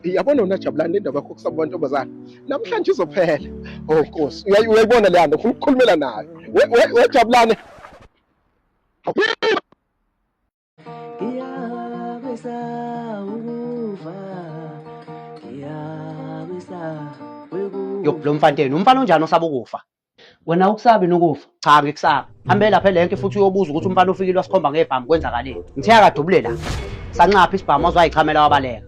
Yabona wona Jabulani indaba yakho kusaba abantombazana. Namhlanje izophela. Oh Nkosi, uyayibona le nto ufuna ukukhulumela nayo. We Jabulani. Yo lo mfanteni umfana onjani osaba ukufa wena ukusabi nokufa cha ngikusaba hambe lapha elenke futhi uyobuza ukuthi umfana ufikile wasikhomba ngebhamu kwenzakaleni ngithe akadubule la sanqapha isibhamu azwayichamela wabaleka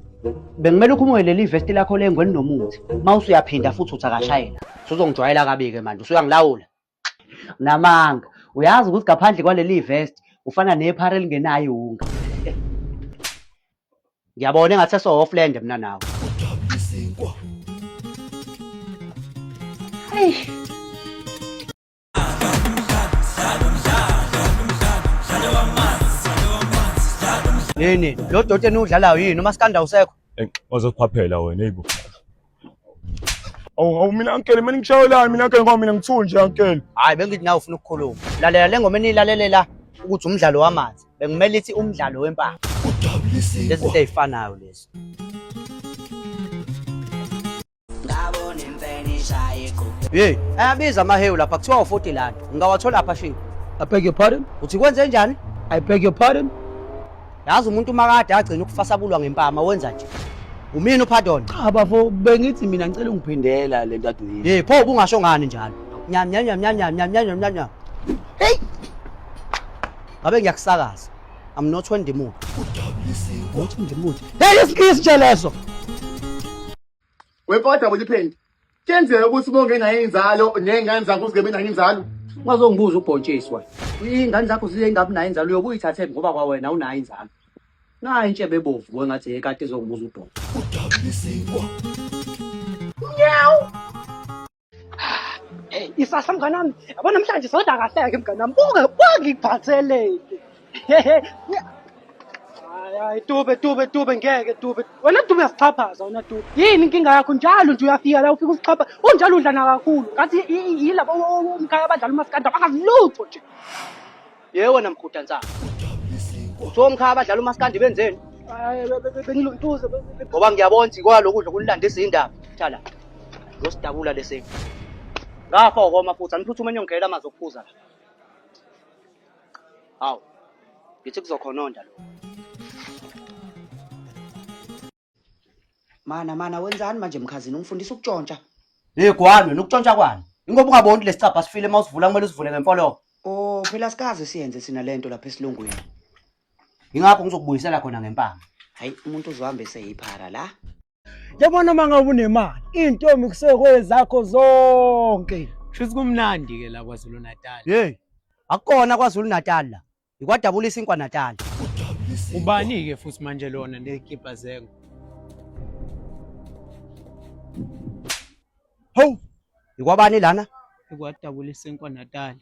bengimele ukhumuye leli vesti lakho lengweni nomuthi mawusu uyaphinda futhi uthakashayela uzongijwayela kabi ke manje usuyangilawula namanga uyazi ukuthi ngaphandle kwaleli vesti ufana nephara elingenayo unga ngiyabona engathi so offland mina nawe hey Nini lo dote enudlalayo yini uma sikanda usekho Wazophaphela wena eyibo Awu mina uncle mina ngishayelani mina uncle ngoba mina ngithunje uncle Hayi bengithi nawe ufuna ukukhuluma lalela lengoma enilalele la ukuthi umdlalo wamanzi bengimele ithi umdlalo wempama lezinto ezifanayo lezi ngabona imfeni shaye iqhubhe hey ayabiza amahewu lapha kuthiwa u40 lana ngawathola lapha shini I beg your pardon uthi kwenze njani I beg your pardon yazi umuntu makade agcina ukufasabulwa ngempama wenza nje umini upardon cha bafo bengithi mina ngicela ungiphindela le ntathu yini hey pho ubungasho ngani njalo nyam nyam nyam nyam nyam nyam nyam nyam hey ngabe ngiyakusakaza I'm not on the mood not on the mood hey isikisi leso wekodwa buliphindi kenzeka ukuthi bonke nayo inzalo nengane zakho uzigebe nayo inzalo ungazongibuza ubhontshisi wena ingane zakho ziye ingabi nayo inzalo uyobuyithathe ngoba kwa wena unayo inzalo nayi intshebe ebovu wengathi ekade ezongibuza udonga nyaw hey isasa mngane wami yabona namhlanje soda kahleke mngane wami buke ngikuphathelele hayi tube ngeke tube wena tube uyasichaphaza wena tube yini inkinga yakho njalo nje uyafika la ufika usichapha unjalo udlana kakhulu ngathi yilabo umkhaya abadlala umaskanda bakazilutho nje yewe wena mkhudantsana so umkhaya abadlala umaskanda benzeni bengiluntuze ngoba ngiyabona kwalokudla kulilandisa indaba thala losidabula lesi ngafa ukoma futhi aniphuthuma enyongela amazi okuphuza la hawu ngithi kuzokhononda lo mana wenzani manje mkhazini ungifundisa ukutshontsha gwami nokutshontsha kwani ingoba ungaboni lesicapha sifile mawusivula kumele usivule ngemfoloko oh phela sikaze siyenze sina lento lapha esilungwini ingakho ngizokubuyisela khona ngempama hayi umuntu uzohambe seyiphara la yabona mangabe unemali intombi kusekwe zakho zonke shuthi kumnandi ke la kwaZulu Natal hey akukona kwaZulu Natal la ikwadabulisa inkwa Natal ubani ke futhi manje lona nekipa zengo ho ikwabani lana ikwadabulisa inkwa Natal